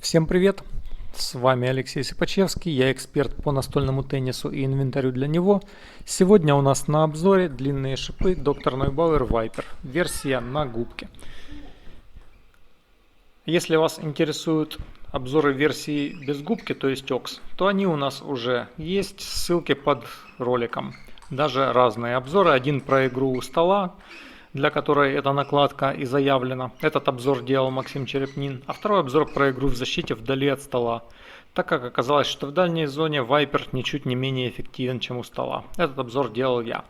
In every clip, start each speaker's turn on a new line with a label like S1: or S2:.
S1: Всем привет! С вами Алексей Сыпачевский, я эксперт по настольному теннису и инвентарю для него. Сегодня у нас на обзоре длинные шипы Dr. Neubauer Viper, версия на губке. Если вас интересуют обзоры версии без губки, то есть OX, то они у нас уже есть, ссылки под роликом. Даже разные обзоры, один про игру у стола, для которой эта накладка и заявлена. Этот обзор делал Максим Черепнин, а второй обзор про игру в защите вдали от стола, так как оказалось, что в дальней зоне Viper ничуть не менее эффективен, чем у стола. Этот обзор делал я.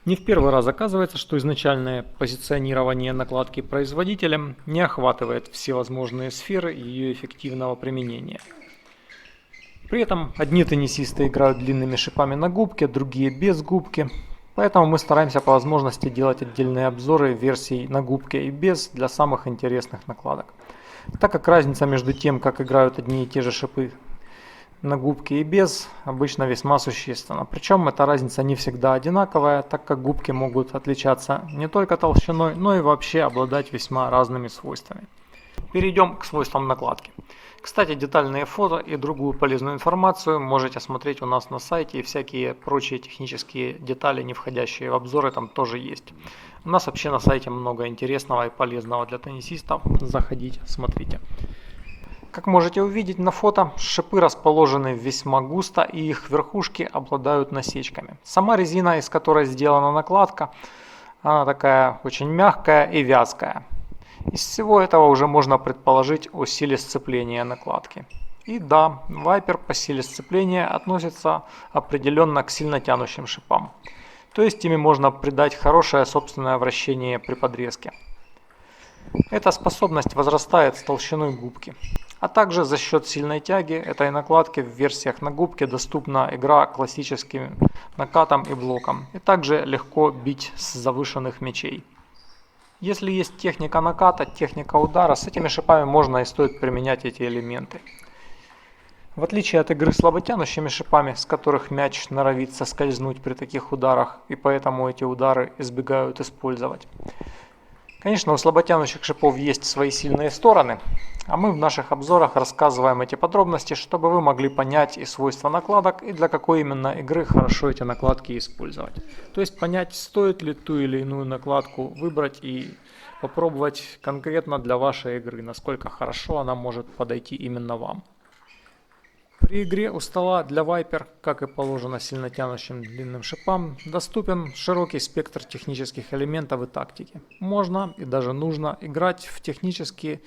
S1: Не в первый раз оказывается, что изначальное позиционирование накладки производителем не охватывает всевозможные сферы ее эффективного применения. При этом одни теннисисты играют длинными шипами на губке, другие без губки. Поэтому мы стараемся по возможности делать отдельные обзоры версий на губке и без для самых интересных накладок. Так как разница между тем, как играют одни и те же шипы на губке и без, обычно весьма существенна. Причем эта разница не всегда одинаковая, так как губки могут отличаться не только толщиной, но и вообще обладать весьма разными свойствами. Перейдем к свойствам накладки. Кстати, детальные фото и другую полезную информацию можете смотреть у нас на сайте, и всякие прочие технические детали, не входящие в обзоры, там тоже есть. У нас вообще на сайте много интересного и полезного для теннисистов. Заходите, смотрите. Как можете увидеть на фото, шипы расположены весьма густо, и их верхушки обладают насечками. Сама резина, из которой сделана накладка, она такая очень мягкая и вязкая. Из всего этого уже можно предположить о силе сцепления накладки. И да, Viper по силе сцепления относится определенно к сильно тянущим шипам. То есть ими можно придать хорошее собственное вращение при подрезке. Эта способность возрастает с толщиной губки. А также за счет сильной тяги этой накладки в версиях на губке доступна игра классическим накатом и блоком. И также легко бить с завышенных мячей. Если есть техника наката, техника удара, с этими шипами можно и стоит применять эти элементы. В отличие от игры с слаботянущими шипами, с которых мяч норовит соскользнуть при таких ударах, и поэтому эти удары избегают использовать. Конечно, у слаботянущих шипов есть свои сильные стороны, а мы в наших обзорах рассказываем эти подробности, чтобы вы могли понять и свойства накладок, и для какой именно игры хорошо эти накладки использовать. То есть понять, стоит ли ту или иную накладку выбрать и попробовать конкретно для вашей игры, насколько хорошо она может подойти именно вам. При игре у стола для Viper, как и положено сильно тянущим длинным шипам, доступен широкий спектр технических элементов и тактики. Можно и даже нужно играть в технически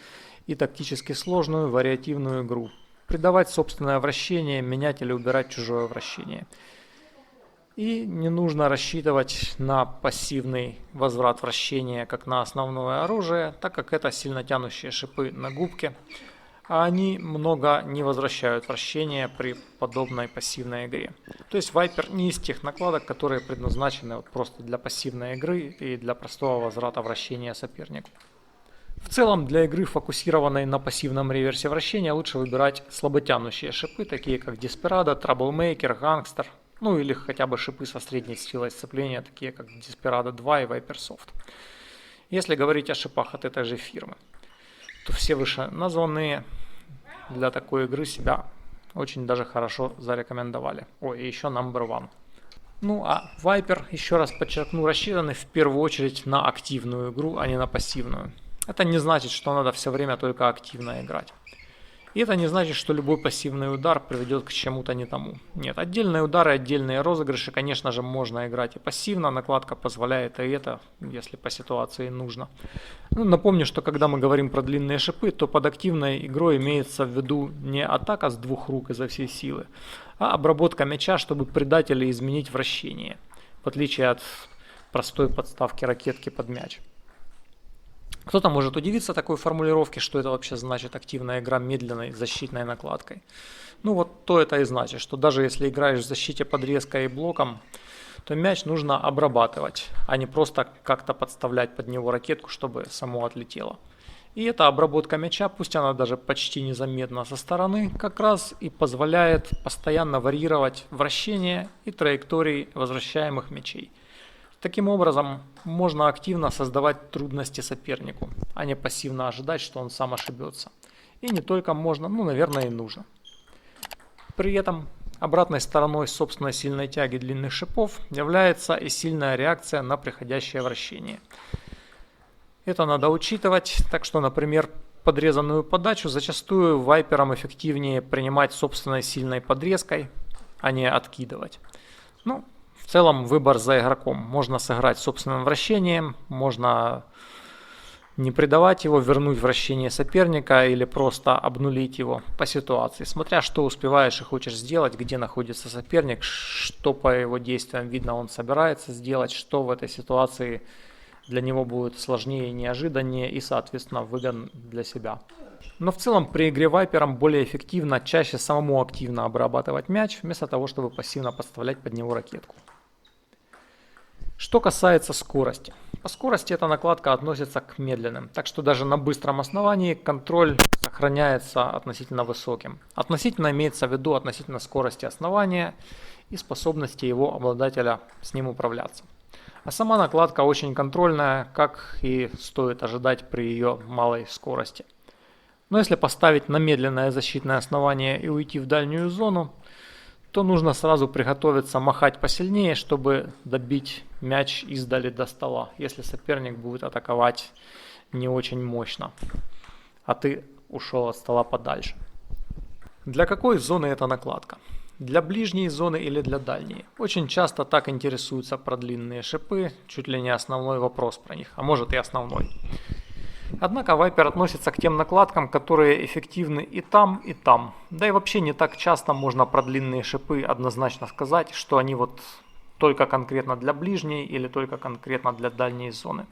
S1: и тактически сложную вариативную игру, придавать собственное вращение, менять или убирать чужое вращение. И не нужно рассчитывать на пассивный возврат вращения как на основное оружие, так как это сильно тянущие шипы на губке, а они много не возвращают вращение при подобной пассивной игре. То есть Viper не из тех накладок, которые предназначены просто для пассивной игры и для простого возврата вращения сопернику. В целом для игры, фокусированной на пассивном реверсе вращения, лучше выбирать слаботянущие шипы, такие как Desperado, Troublemaker, Gangster, ну или хотя бы шипы со средней силой сцепления, такие как Desperado 2 и Viper Soft. Если говорить о шипах от этой же фирмы, то все вышеназванные для такой игры себя очень даже хорошо зарекомендовали. Ой, и еще Number One. Ну а Viper, еще раз подчеркну, рассчитаны в первую очередь на активную игру, а не на пассивную. Это не значит, что надо все время только активно играть. И это не значит, что любой пассивный удар приведет к чему-то не тому. Нет, отдельные удары, отдельные розыгрыши, конечно же, можно играть и пассивно. Накладка позволяет и это, если по ситуации нужно. Ну, напомню, что когда мы говорим про длинные шипы, то под активной игрой имеется в виду не атака с двух рук изо всей силы, а обработка мяча, чтобы придать или изменить вращение, в отличие от простой подставки ракетки под мяч. Кто-то может удивиться такой формулировке, что это вообще значит активная игра медленной защитной накладкой. Ну вот то это и значит, что даже если играешь в защите подрезкой и блоком, то мяч нужно обрабатывать, а не просто как-то подставлять под него ракетку, чтобы само отлетело. И эта обработка мяча, пусть она даже почти незаметна со стороны, как раз и позволяет постоянно варьировать вращение и траектории возвращаемых мячей. Таким образом, можно активно создавать трудности сопернику, а не пассивно ожидать, что он сам ошибется. И не только можно, ну, наверное, и нужно. При этом обратной стороной собственной сильной тяги длинных шипов является и сильная реакция на приходящее вращение. Это надо учитывать, так что, например, подрезанную подачу зачастую вайперам эффективнее принимать собственной сильной подрезкой, а не откидывать. Ну, в целом выбор за игроком. Можно сыграть собственным вращением, можно не придавать его, вернуть вращение соперника или просто обнулить его по ситуации. Смотря что успеваешь и хочешь сделать, где находится соперник, что по его действиям видно он собирается сделать, что в этой ситуации для него будет сложнее, неожиданнее и, соответственно, выгодно для себя. Но в целом при игре вайпером более эффективно чаще самому активно обрабатывать мяч, вместо того, чтобы пассивно подставлять под него ракетку. Что касается скорости. По скорости эта накладка относится к медленным, так что даже на быстром основании контроль сохраняется относительно высоким. Относительно имеется в виду относительно скорости основания и способности его обладателя с ним управляться. А сама накладка очень контрольная, как и стоит ожидать при ее малой скорости. Но если поставить на медленное защитное основание и уйти в дальнюю зону, то нужно сразу приготовиться махать посильнее, чтобы добить мяч издали до стола, если соперник будет атаковать не очень мощно, а ты ушел от стола подальше. Для какой зоны эта накладка? Для ближней зоны или для дальней? Очень часто так интересуются про длинные шипы, чуть ли не основной вопрос про них, а может и основной. Однако вайпер относится к тем накладкам, которые эффективны и там, и там. Да и вообще не так часто можно про длинные шипы однозначно сказать, что они вот только конкретно для ближней или только конкретно для дальней зоны.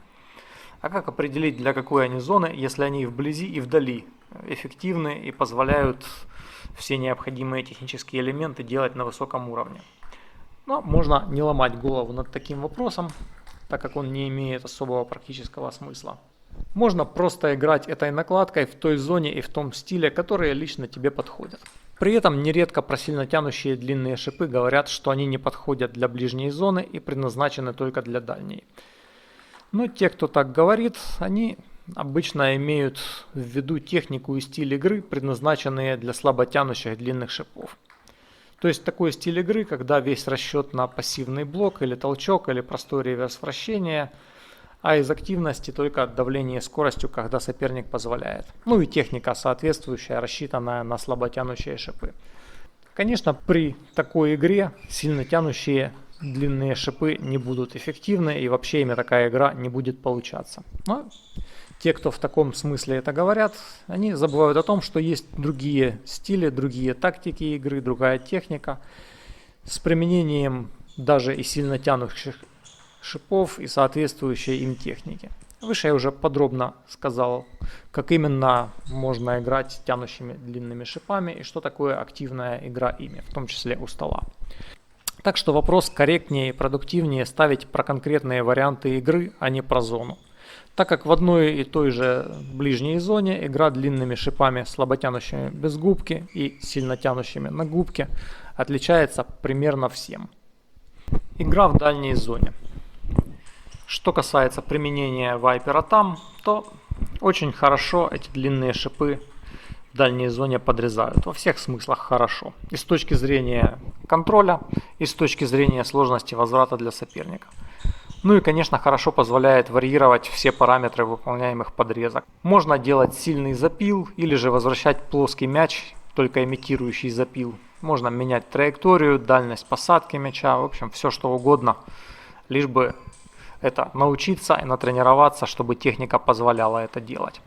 S1: А как определить, для какой они зоны, если они и вблизи, и вдали эффективны и позволяют все необходимые технические элементы делать на высоком уровне? Но можно не ломать голову над таким вопросом, так как он не имеет особого практического смысла. Можно просто играть этой накладкой в той зоне и в том стиле, которые лично тебе подходят. При этом нередко про сильно тянущие длинные шипы говорят, что они не подходят для ближней зоны и предназначены только для дальней. Но те, кто так говорит, они обычно имеют в виду технику и стиль игры, предназначенные для слабо тянущих длинных шипов. То есть такой стиль игры, когда весь расчет на пассивный блок или толчок или простой реверс вращения, а из активности только давление скоростью, когда соперник позволяет. Ну и техника соответствующая, рассчитанная на слаботянущие шипы. Конечно, при такой игре сильно тянущие длинные шипы не будут эффективны, и вообще ими такая игра не будет получаться. Но те, кто в таком смысле это говорят, они забывают о том, что есть другие стили, другие тактики игры, другая техника с применением даже и сильно тянущих шипов и соответствующей им техники. Выше я уже подробно сказал, как именно можно играть тянущими длинными шипами и что такое активная игра ими, в том числе у стола. Так что вопрос корректнее и продуктивнее ставить про конкретные варианты игры, а не про зону. Так как в одной и той же ближней зоне игра длинными шипами, слаботянущими без губки и сильно тянущими на губке отличается примерно всем. Игра в дальней зоне. Что касается применения вайпера там, то очень хорошо эти длинные шипы в дальней зоне подрезают. Во всех смыслах хорошо. И с точки зрения контроля, и с точки зрения сложности возврата для соперника. Ну и, конечно, хорошо позволяет варьировать все параметры выполняемых подрезок. Можно делать сильный запил или же возвращать плоский мяч, только имитирующий запил. Можно менять траекторию, дальность посадки мяча, в общем, все что угодно, лишь бы это научиться и натренироваться, чтобы техника позволяла это делать.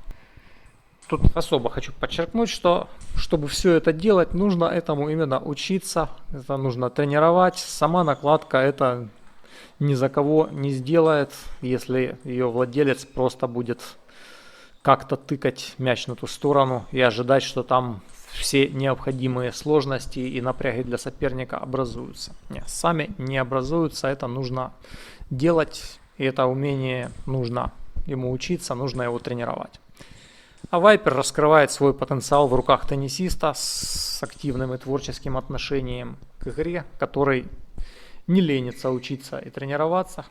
S1: Тут особо хочу подчеркнуть, что чтобы все это делать, нужно этому именно учиться, это нужно тренировать. Сама накладка это ни за кого не сделает, если ее владелец просто будет как-то тыкать мяч на ту сторону и ожидать, что там все необходимые сложности и напряги для соперника образуются. Нет, сами не образуются, это нужно делать, и это умение нужно ему учиться, нужно его тренировать. А вайпер раскрывает свой потенциал в руках теннисиста с активным и творческим отношением к игре, который не ленится учиться и тренироваться,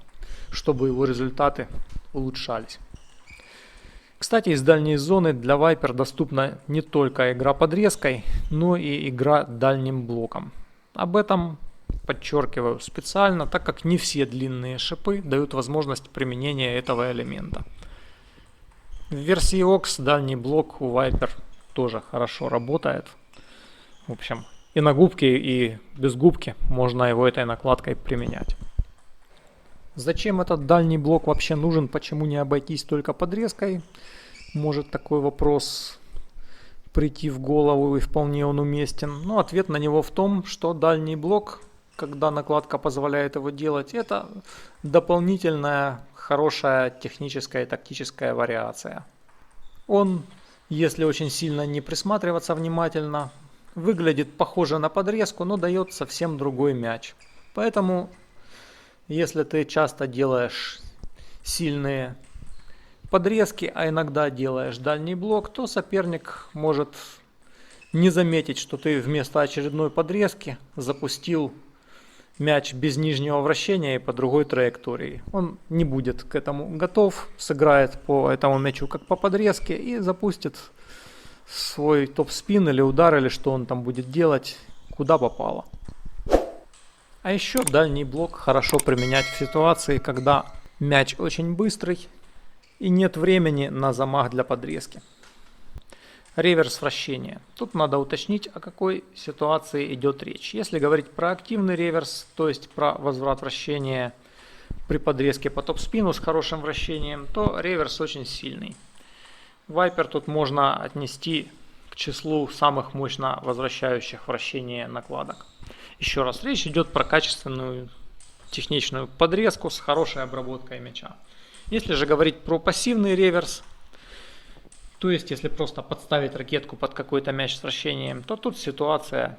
S1: чтобы его результаты улучшались. Кстати, из дальней зоны для Viper доступна не только игра подрезкой, но и игра дальним блоком. Об этом подчеркиваю специально, так как не все длинные шипы дают возможность применения этого элемента. В версии OX дальний блок у Viper тоже хорошо работает. В общем, и на губке, и без губки можно его этой накладкой применять. Зачем этот дальний блок вообще нужен? Почему не обойтись только подрезкой? Может такой вопрос прийти в голову, и вполне он уместен. Но ответ на него в том, что дальний блок, когда накладка позволяет его делать, это дополнительная хорошая техническая и тактическая вариация. Он, если очень сильно не присматриваться внимательно, выглядит похоже на подрезку, но дает совсем другой мяч. Поэтому, если ты часто делаешь сильные подрезки, а иногда делаешь дальний блок, то соперник может не заметить, что ты вместо очередной подрезки запустил мяч без нижнего вращения и по другой траектории. Он не будет к этому готов, сыграет по этому мячу как по подрезке и запустит свой топ-спин или удар, или что он там будет делать, куда попало. А еще дальний блок хорошо применять в ситуации, когда мяч очень быстрый и нет времени на замах для подрезки. Реверс вращения. Тут надо уточнить, о какой ситуации идет речь. Если говорить про активный реверс, то есть про возврат вращения при подрезке по топ-спину с хорошим вращением, то реверс очень сильный. Viper тут можно отнести к числу самых мощно возвращающих вращение накладок. Еще раз, речь идет про качественную техничную подрезку с хорошей обработкой мяча. Если же говорить про пассивный реверс, то есть если просто подставить ракетку под какой-то мяч с вращением, то тут ситуация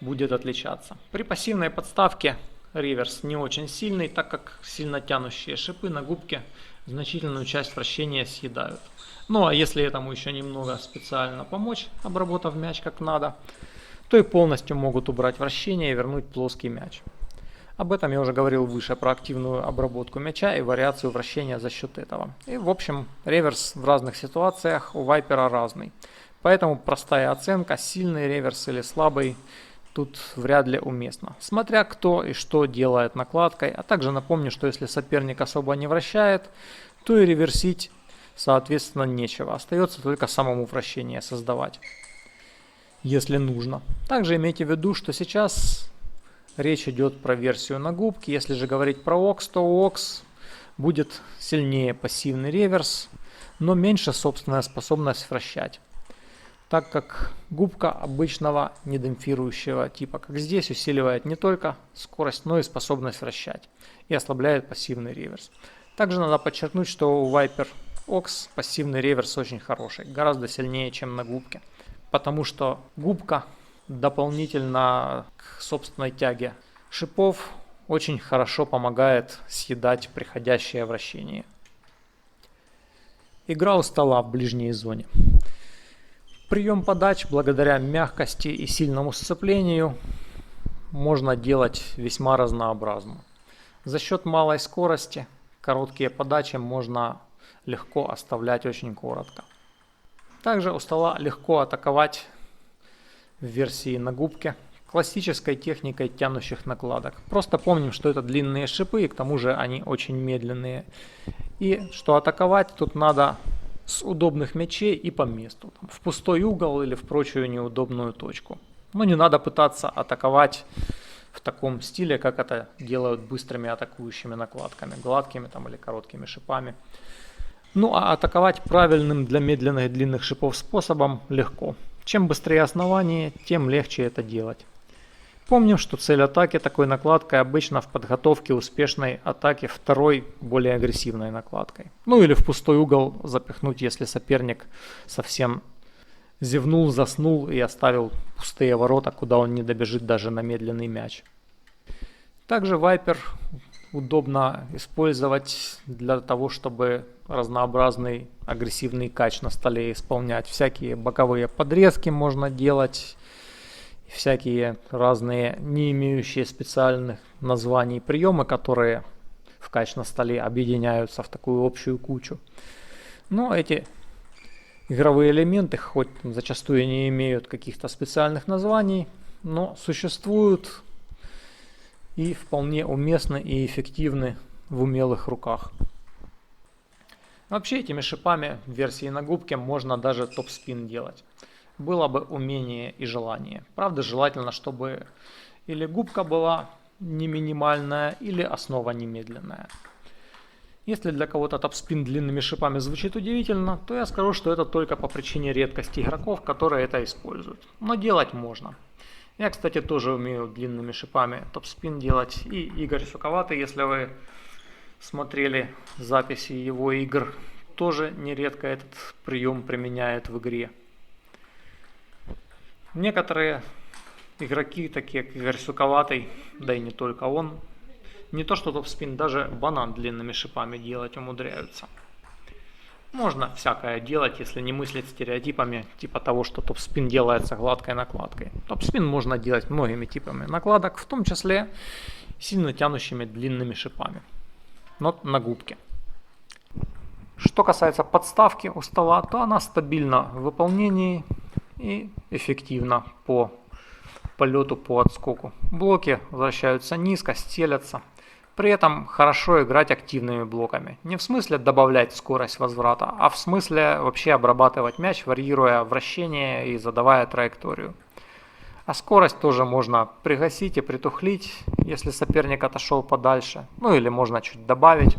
S1: будет отличаться. При пассивной подставке реверс не очень сильный, так как сильно тянущие шипы на губке значительную часть вращения съедают. Ну а если этому еще немного специально помочь, обработав мяч как надо, то и полностью могут убрать вращение и вернуть плоский мяч. Об этом я уже говорил выше, про активную обработку мяча и вариацию вращения за счет этого. И в общем, реверс в разных ситуациях у Viper разный. Поэтому простая оценка, сильный реверс или слабый, тут вряд ли уместно. Смотря кто и что делает накладкой, а также напомню, что если соперник особо не вращает, то и реверсить соответственно нечего. Остается только самому вращение создавать, если нужно. Также имейте в виду, что сейчас речь идет про версию на губке. Если же говорить про OX, то у OX будет сильнее пассивный реверс, но меньше собственная способность вращать. Так как губка обычного недемпфирующего типа, как здесь, усиливает не только скорость, но и способность вращать и ослабляет пассивный реверс. Также надо подчеркнуть, что у Viper OX пассивный реверс очень хороший, гораздо сильнее, чем на губке. Потому что губка дополнительно к собственной тяге шипов очень хорошо помогает съедать приходящее вращение. Игра у стола в ближней зоне. Прием подач благодаря мягкости и сильному сцеплению можно делать весьма разнообразно. За счет малой скорости короткие подачи можно легко оставлять очень коротко. Также у стола легко атаковать в версии на губке классической техникой тянущих накладок. Просто помним, что это длинные шипы и к тому же они очень медленные. И что атаковать тут надо с удобных мячей и по месту. В пустой угол или в прочую неудобную точку. Но не надо пытаться атаковать в таком стиле, как это делают быстрыми атакующими накладками, гладкими там, или короткими шипами. Ну а атаковать правильным для медленных и длинных шипов способом легко. Чем быстрее основание, тем легче это делать. Помним, что цель атаки такой накладкой обычно в подготовке успешной атаки второй, более агрессивной накладкой. Ну или в пустой угол запихнуть, если соперник совсем зевнул, заснул и оставил пустые ворота, куда он не добежит даже на медленный мяч. Также Viper удобно использовать для того, чтобы разнообразный агрессивный кач на столе исполнять. Всякие боковые подрезки можно делать, всякие разные, не имеющие специальных названий приемы, которые в кач на столе объединяются в такую общую кучу. Но эти игровые элементы, хоть зачастую не имеют каких-то специальных названий, но существуют и вполне уместны и эффективны в умелых руках. Вообще этими шипами в версии на губке можно даже топ-спин делать. Было бы умение и желание. Правда, желательно, чтобы или губка была не минимальная, или основа немедленная. Если для кого-то топ-спин длинными шипами звучит удивительно, то я скажу, что это только по причине редкости игроков, которые это используют. Но делать можно. Я, кстати, тоже умею длинными шипами топ-спин делать. И Игорь Суковатый, если вы смотрели записи его игр, тоже нередко этот прием применяет в игре. Некоторые игроки, такие как Игорь Суковатый, да и не только он, не то что топ-спин, даже банан длинными шипами делать умудряются. Можно всякое делать, если не мыслить стереотипами, типа того, что топ-спин делается гладкой накладкой. Топ-спин можно делать многими типами накладок, в том числе сильно тянущими длинными шипами, но на губке. Что касается подставки у стола, то она стабильна в выполнении и эффективна по полету, по отскоку. Блоки вращаются низко, стелятся. При этом хорошо играть активными блоками. Не в смысле добавлять скорость возврата, а в смысле вообще обрабатывать мяч, варьируя вращение и задавая траекторию. А скорость тоже можно пригасить и притухлить, если соперник отошел подальше. Ну или можно чуть добавить.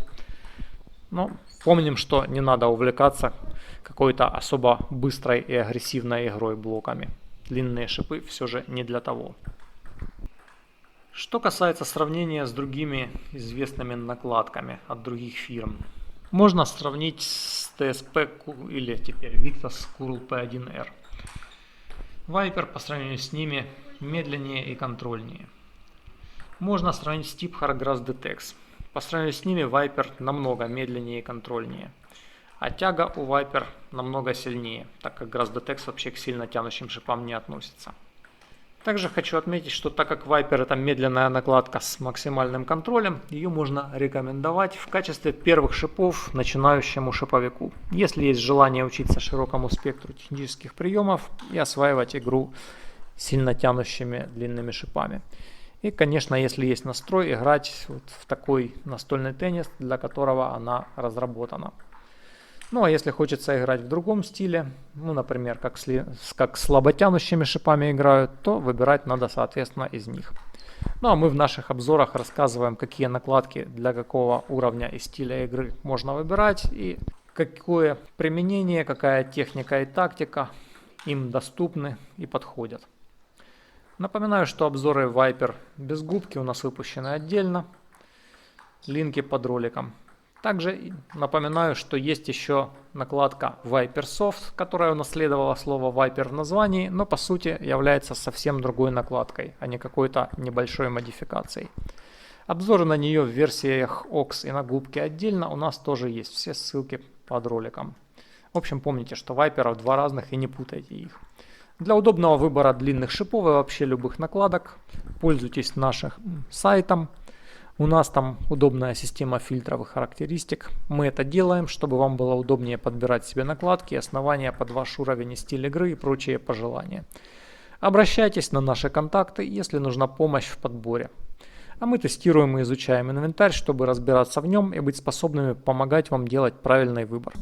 S1: Но помним, что не надо увлекаться какой-то особо быстрой и агрессивной игрой блоками. Длинные шипы все же не для того. Что касается сравнения с другими известными накладками от других фирм, можно сравнить с TSP или теперь Victus Curl P1R. Viper по сравнению с ними медленнее и контрольнее. Можно сравнить с Tip Grass DTEX. По сравнению с ними Viper намного медленнее и контрольнее. А тяга у Viper намного сильнее, так как Grass DTEX вообще к сильно тянущим шипам не относится. Также хочу отметить, что так как Viper это медленная накладка с максимальным контролем, ее можно рекомендовать в качестве первых шипов начинающему шиповику. Если есть желание учиться широкому спектру технических приемов и осваивать игру сильно тянущими длинными шипами. И, конечно, если есть настрой, играть вот в такой настольный теннис, для которого она разработана. Ну а если хочется играть в другом стиле, ну например, как слаботянущими шипами играют, то выбирать надо соответственно из них. Ну а мы в наших обзорах рассказываем, какие накладки для какого уровня и стиля игры можно выбирать и какое применение, какая техника и тактика им доступны и подходят. Напоминаю, что обзоры Viper без губки у нас выпущены отдельно, линки под роликом. Также напоминаю, что есть еще накладка Viper Soft, которая унаследовала слово Viper в названии, но по сути является совсем другой накладкой, а не какой-то небольшой модификацией. Обзоры на нее в версиях OX и на губке отдельно у нас тоже есть, все ссылки под роликом. В общем, помните, что Viper два разных и не путайте их. Для удобного выбора длинных шипов и вообще любых накладок пользуйтесь нашим сайтом. У нас там удобная система фильтров и характеристик. Мы это делаем, чтобы вам было удобнее подбирать себе накладки, основания под ваш уровень и стиль игры и прочие пожелания. Обращайтесь на наши контакты, если нужна помощь в подборе. А мы тестируем и изучаем инвентарь, чтобы разбираться в нем и быть способными помогать вам делать правильный выбор.